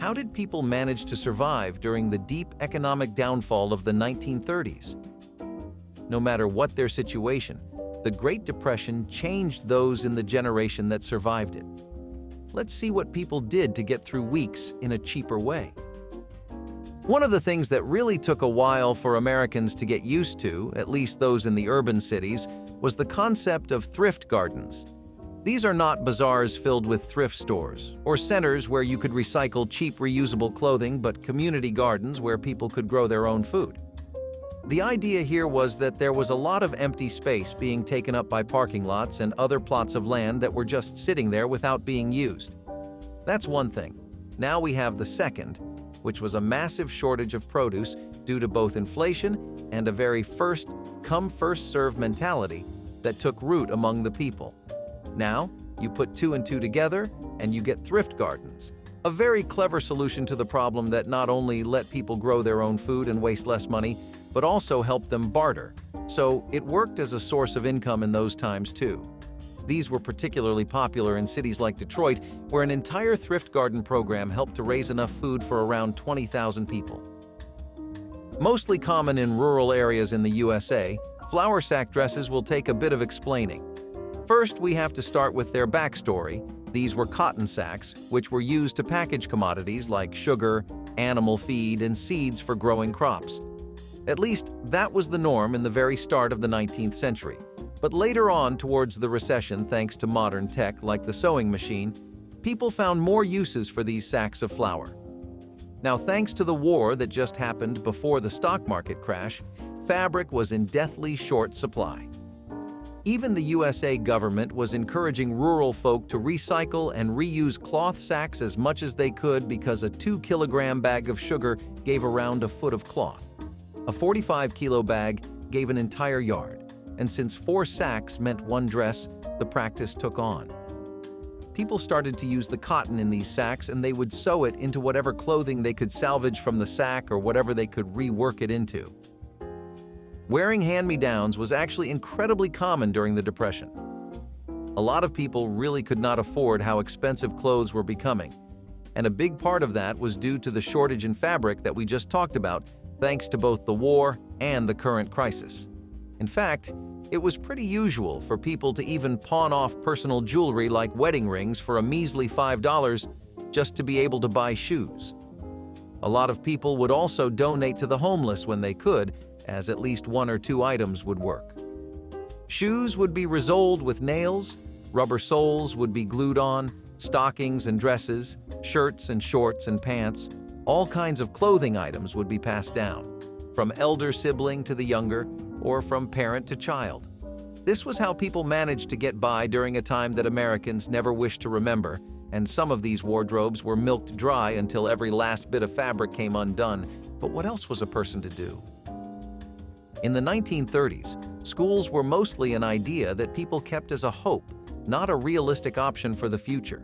how did people manage to survive during the deep economic downfall of the 1930s? No matter what their situation, the Great Depression changed those in the generation that survived it. Let's see what people did to get through weeks in a cheaper way. One of the things that really took a while for Americans to get used to, at least those in the urban cities, was the concept of thrift gardens. These are not bazaars filled with thrift stores, or centers where you could recycle cheap reusable clothing, but community gardens where people could grow their own food. The idea here was that there was a lot of empty space being taken up by parking lots and other plots of land that were just sitting there without being used. That's one thing. Now we have the second, which was a massive shortage of produce due to both inflation and a very first-come, first-served mentality that took root among the people. Now, you put two and two together and you get thrift gardens, a very clever solution to the problem that not only let people grow their own food and waste less money, but also helped them barter. So it worked as a source of income in those times too. These were particularly popular in cities like Detroit, where an entire thrift garden program helped to raise enough food for around 20,000 people. Mostly common in rural areas in the USA, flour sack dresses will take a bit of explaining. First, we have to start with their backstory. These were cotton sacks, which were used to package commodities like sugar, animal feed, and seeds for growing crops. At least, that was the norm in the very start of the 19th century. But later on, towards the recession, thanks to modern tech like the sewing machine, people found more uses for these sacks of flour. Now, thanks to the war that just happened before the stock market crash, fabric was in deathly short supply. Even the USA government was encouraging rural folk to recycle and reuse cloth sacks as much as they could because a 2-kilogram bag of sugar gave around a foot of cloth. A 45-kilo bag gave an entire yard, and since 4 sacks meant 1 dress, the practice took on. People started to use the cotton in these sacks, and they would sew it into whatever clothing they could salvage from the sack or whatever they could rework it into. Wearing hand-me-downs was actually incredibly common during the Depression. A lot of people really could not afford how expensive clothes were becoming, and a big part of that was due to the shortage in fabric that we just talked about, thanks to both the war and the current crisis. In fact, it was pretty usual for people to even pawn off personal jewelry like wedding rings for a measly $5 just to be able to buy shoes. A lot of people would also donate to the homeless when they could, as at least 1 or 2 items would work. Shoes would be resoled with nails, rubber soles would be glued on, stockings and dresses, shirts and shorts and pants, all kinds of clothing items would be passed down, from elder sibling to the younger, or from parent to child. This was how people managed to get by during a time that Americans never wished to remember, and some of these wardrobes were milked dry until every last bit of fabric came undone. But what else was a person to do? In the 1930s, schools were mostly an idea that people kept as a hope, not a realistic option for the future.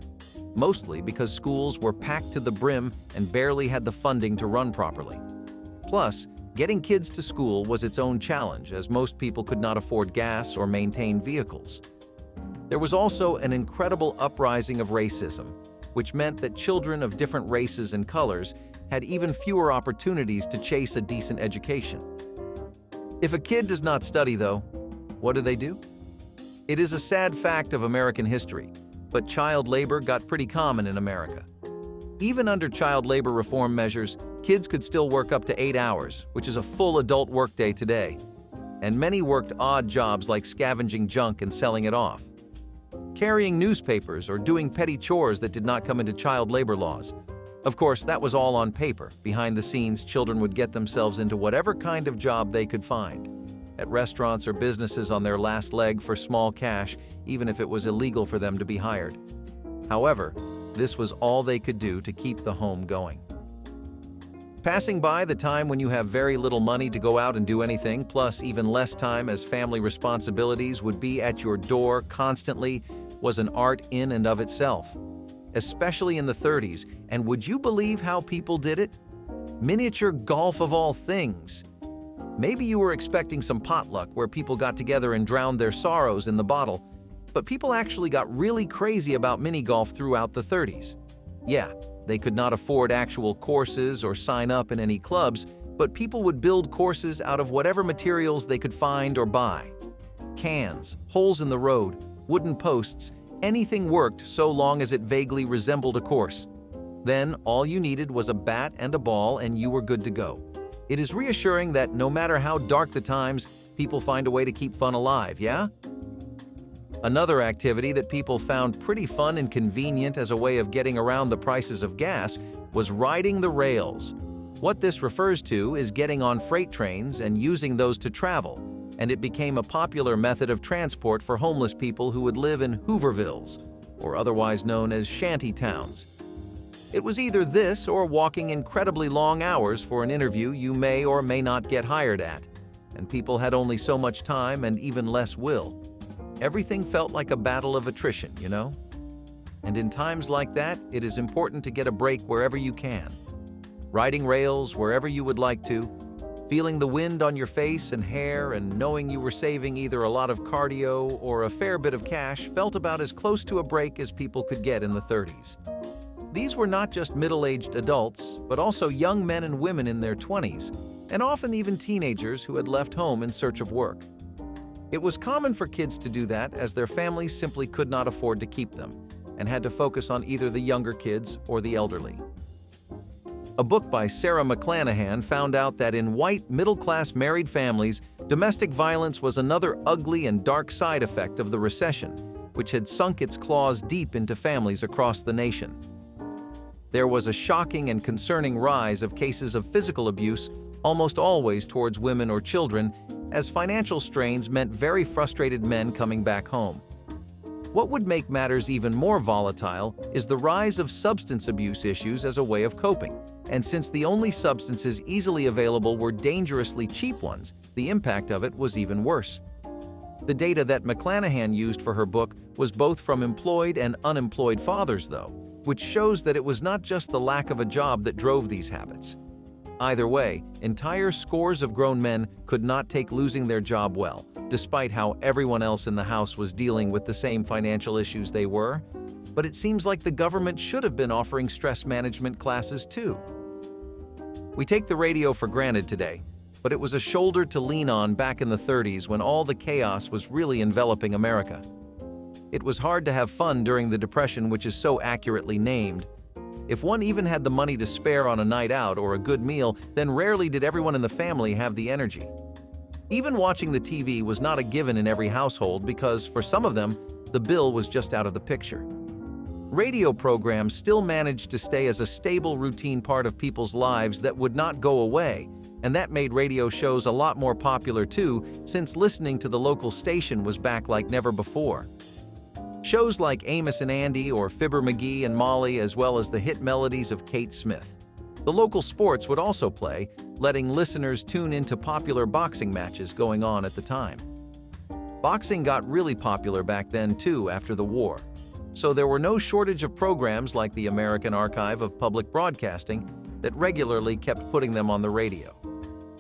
Mostly because schools were packed to the brim and barely had the funding to run properly. Plus, getting kids to school was its own challenge, as most people could not afford gas or maintain vehicles. There was also an incredible uprising of racism, which meant that children of different races and colors had even fewer opportunities to chase a decent education. If a kid does not study, though, what do? It is a sad fact of American history, but child labor got pretty common in America. Even under child labor reform measures, kids could still work up to 8 hours, which is a full adult workday today. And many worked odd jobs like scavenging junk and selling it off, carrying newspapers, or doing petty chores that did not come into child labor laws. Of course, that was all on paper. Behind the scenes, children would get themselves into whatever kind of job they could find, at restaurants or businesses on their last leg for small cash, even if it was illegal for them to be hired. However, this was all they could do to keep the home going. Passing by the time when you have very little money to go out and do anything, plus even less time as family responsibilities would be at your door constantly, was an art in and of itself, especially in the 30s. And would you believe how people did it? Miniature golf of all things. Maybe you were expecting some potluck where people got together and drowned their sorrows in the bottle, but people actually got really crazy about mini golf throughout the 30s. Yeah, They could not afford actual courses or sign up in any clubs, but people would build courses out of whatever materials they could find or buy. Cans, holes in the road, wooden posts, anything worked so long as it vaguely resembled a course. Then all you needed was a bat and a ball and you were good to go. It is reassuring that no matter how dark the times, people find a way to keep fun alive, yeah? Another activity that people found pretty fun and convenient as a way of getting around the prices of gas was riding the rails. What this refers to is getting on freight trains and using those to travel, and it became a popular method of transport for homeless people who would live in Hoovervilles, or otherwise known as shanty towns. It was either this or walking incredibly long hours for an interview you may or may not get hired at, and people had only so much time and even less will. Everything felt like a battle of attrition, you know? And in times like that, it is important to get a break wherever you can. Riding rails wherever you would like to, feeling the wind on your face and hair and knowing you were saving either a lot of cardio or a fair bit of cash felt about as close to a break as people could get in the 30s. These were not just middle-aged adults, but also young men and women in their 20s, and often even teenagers who had left home in search of work. It was common for kids to do that as their families simply could not afford to keep them, and had to focus on either the younger kids or the elderly. A book by Sarah McClanahan found out that in white, middle-class married families, domestic violence was another ugly and dark side effect of the recession, which had sunk its claws deep into families across the nation. There was a shocking and concerning rise of cases of physical abuse, almost always towards women or children, as financial strains meant very frustrated men coming back home. What would make matters even more volatile is the rise of substance abuse issues as a way of coping, and since the only substances easily available were dangerously cheap ones, the impact of it was even worse. The data that McClanahan used for her book was both from employed and unemployed fathers, though, which shows that it was not just the lack of a job that drove these habits. Either way, entire scores of grown men could not take losing their job well, despite how everyone else in the house was dealing with the same financial issues they were. But it seems like the government should have been offering stress management classes too. We take the radio for granted today, but it was a shoulder to lean on back in the 30s when all the chaos was really enveloping America. It was hard to have fun during the Depression, which is so accurately named. If one even had the money to spare on a night out or a good meal, then rarely did everyone in the family have the energy. Even watching the TV was not a given in every household because, for some of them, the bill was just out of the picture. Radio programs still managed to stay as a stable routine part of people's lives that would not go away, and that made radio shows a lot more popular too, since listening to the local station was back like never before. Shows like Amos and Andy or Fibber McGee and Molly, as well as the hit melodies of Kate Smith. The local sports would also play, letting listeners tune into popular boxing matches going on at the time. Boxing got really popular back then too after the war, so there were no shortage of programs like the American Archive of Public Broadcasting that regularly kept putting them on the radio.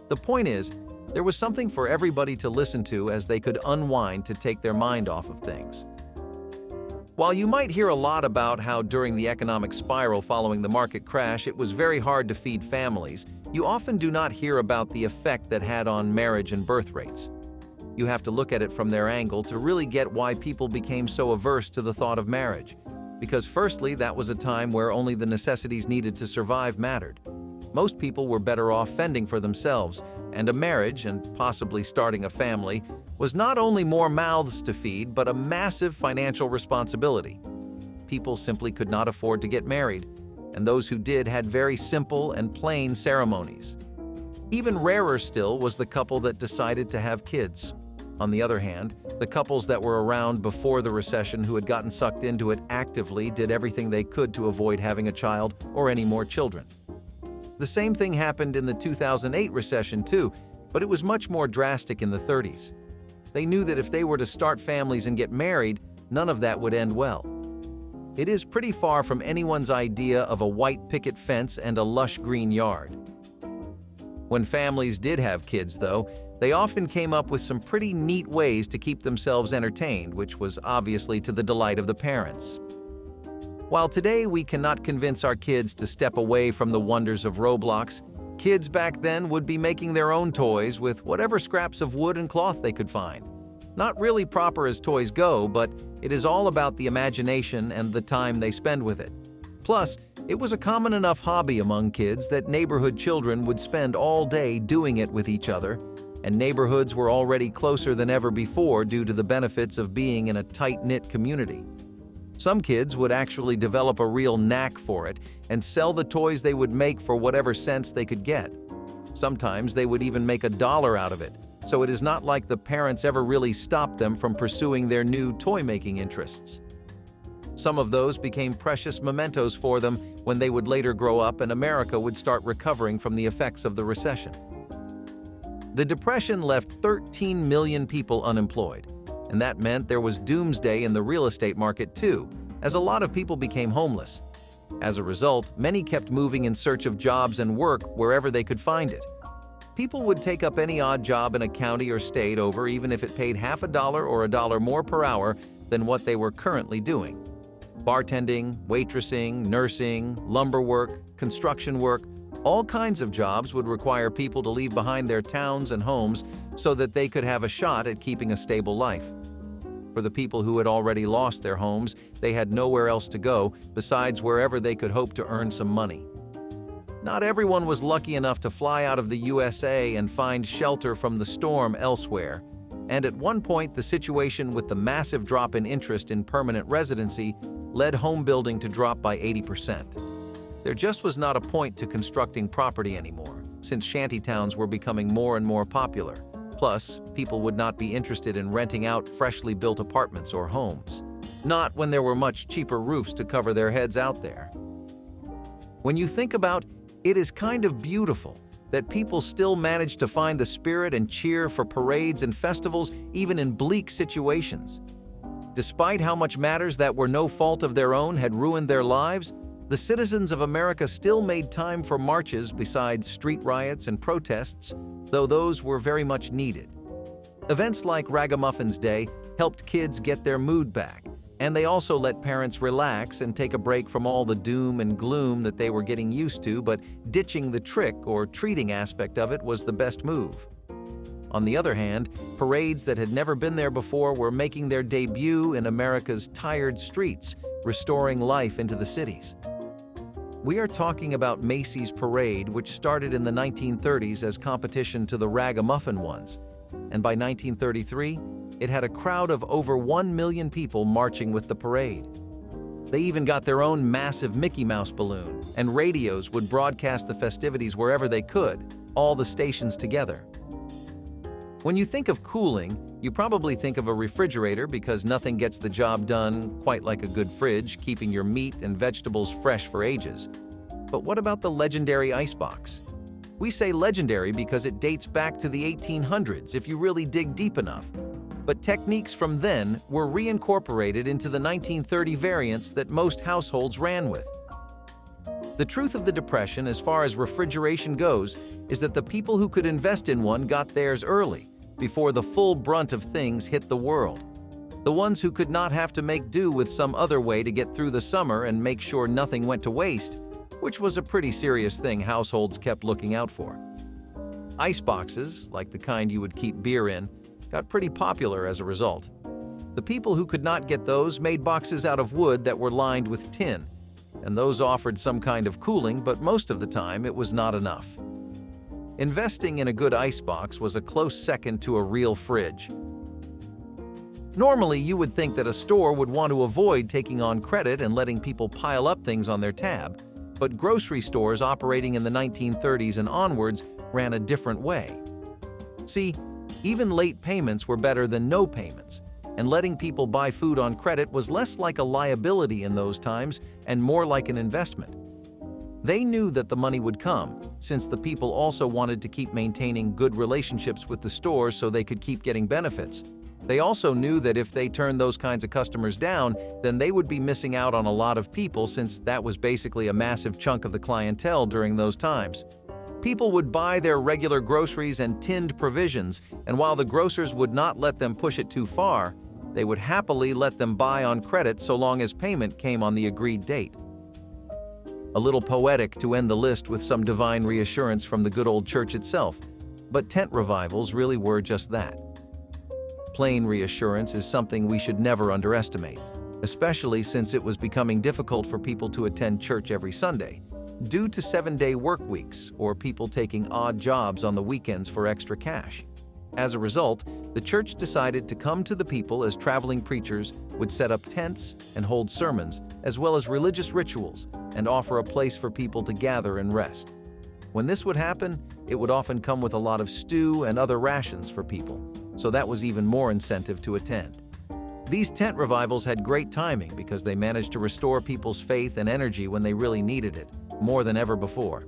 The point is, there was something for everybody to listen to as they could unwind to take their mind off of things. While you might hear a lot about how during the economic spiral following the market crash it was very hard to feed families, you often do not hear about the effect that had on marriage and birth rates. You have to look at it from their angle to really get why people became so averse to the thought of marriage. Because firstly, that was a time where only the necessities needed to survive mattered. Most people were better off fending for themselves, and a marriage, and possibly starting a family, was not only more mouths to feed, but a massive financial responsibility. People simply could not afford to get married, and those who did had very simple and plain ceremonies. Even rarer still was the couple that decided to have kids. On the other hand, the couples that were around before the recession who had gotten sucked into it actively did everything they could to avoid having a child or any more children. The same thing happened in the 2008 recession too, but it was much more drastic in the 30s. They knew that if they were to start families and get married, none of that would end well. It is pretty far from anyone's idea of a white picket fence and a lush green yard. When families did have kids, though, they often came up with some pretty neat ways to keep themselves entertained, which was obviously to the delight of the parents. While today we cannot convince our kids to step away from the wonders of Roblox, kids back then would be making their own toys with whatever scraps of wood and cloth they could find. Not really proper as toys go, but it is all about the imagination and the time they spend with it. Plus, it was a common enough hobby among kids that neighborhood children would spend all day doing it with each other, and neighborhoods were already closer than ever before due to the benefits of being in a tight-knit community. Some kids would actually develop a real knack for it and sell the toys they would make for whatever cents they could get. Sometimes they would even make $1 out of it, so it is not like the parents ever really stopped them from pursuing their new toy-making interests. Some of those became precious mementos for them when they would later grow up and America would start recovering from the effects of the recession. The Depression left 13 million people unemployed, and that meant there was doomsday in the real estate market too, as a lot of people became homeless. As a result, many kept moving in search of jobs and work wherever they could find it. People would take up any odd job in a county or state over even if it paid half $1 or $1 more per hour than what they were currently doing. Bartending, waitressing, nursing, lumber work, construction work, all kinds of jobs would require people to leave behind their towns and homes so that they could have a shot at keeping a stable life. For the people who had already lost their homes, they had nowhere else to go besides wherever they could hope to earn some money. Not everyone was lucky enough to fly out of the USA and find shelter from the storm elsewhere, and at one point the situation with the massive drop in interest in permanent residency led home building to drop by 80%. There just was not a point to constructing property anymore, since shantytowns were becoming more and more popular. Plus, people would not be interested in renting out freshly built apartments or homes. Not when there were much cheaper roofs to cover their heads out there. When you think about it, is kind of beautiful that people still manage to find the spirit and cheer for parades and festivals even in bleak situations. Despite how much matters that were no fault of their own had ruined their lives, the citizens of America still made time for marches besides street riots and protests, though those were very much needed. Events like Ragamuffins Day helped kids get their mood back, and they also let parents relax and take a break from all the doom and gloom that they were getting used to, but ditching the trick or treating aspect of it was the best move. On the other hand, parades that had never been there before were making their debut in America's tired streets, restoring life into the cities. We are talking about Macy's Parade, which started in the 1930s as competition to the Ragamuffin ones, and by 1933, it had a crowd of over 1 million people marching with the parade. They even got their own massive Mickey Mouse balloon, and radios would broadcast the festivities wherever they could, all the stations together. When you think of cooling, you probably think of a refrigerator because nothing gets the job done quite like a good fridge, keeping your meat and vegetables fresh for ages. But what about the legendary icebox? We say legendary because it dates back to the 1800s if you really dig deep enough. But techniques from then were reincorporated into the 1930 variants that most households ran with. The truth of the Depression as far as refrigeration goes is that the people who could invest in one got theirs early, before the full brunt of things hit the world. The ones who could not have to make do with some other way to get through the summer and make sure nothing went to waste, which was a pretty serious thing households kept looking out for. Ice boxes, like the kind you would keep beer in, got pretty popular as a result. The people who could not get those made boxes out of wood that were lined with tin, and those offered some kind of cooling, but most of the time it was not enough. Investing in a good icebox was a close second to a real fridge. Normally, you would think that a store would want to avoid taking on credit and letting people pile up things on their tab, but grocery stores operating in the 1930s and onwards ran a different way. See, even late payments were better than no payments, and letting people buy food on credit was less like a liability in those times and more like an investment. They knew that the money would come, since the people also wanted to keep maintaining good relationships with the stores so they could keep getting benefits. They also knew that if they turned those kinds of customers down, then they would be missing out on a lot of people, since that was basically a massive chunk of the clientele during those times. People would buy their regular groceries and tinned provisions, and while the grocers would not let them push it too far, They would happily let them buy on credit so long as payment came on the agreed date. A little poetic to end the list with some divine reassurance from the good old church itself, but tent revivals really were just that. Plain reassurance is something we should never underestimate, especially since it was becoming difficult for people to attend church every Sunday, due to 7-day work weeks or people taking odd jobs on the weekends for extra cash. As a result, the church decided to come to the people as traveling preachers would set up tents and hold sermons, as well as religious rituals, and offer a place for people to gather and rest. When this would happen, it would often come with a lot of stew and other rations for people, so that was even more incentive to attend. These tent revivals had great timing because they managed to restore people's faith and energy when they really needed it, more than ever before.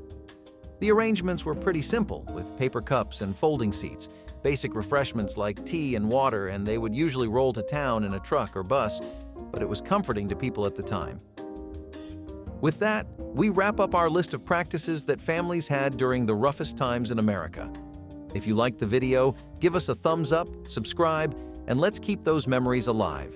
The arrangements were pretty simple, with paper cups and folding seats, basic refreshments like tea and water, and they would usually roll to town in a truck or bus, but it was comforting to people at the time. With that, we wrap up our list of practices that families had during the roughest times in America. If you liked the video, give us a thumbs up, subscribe, and let's keep those memories alive.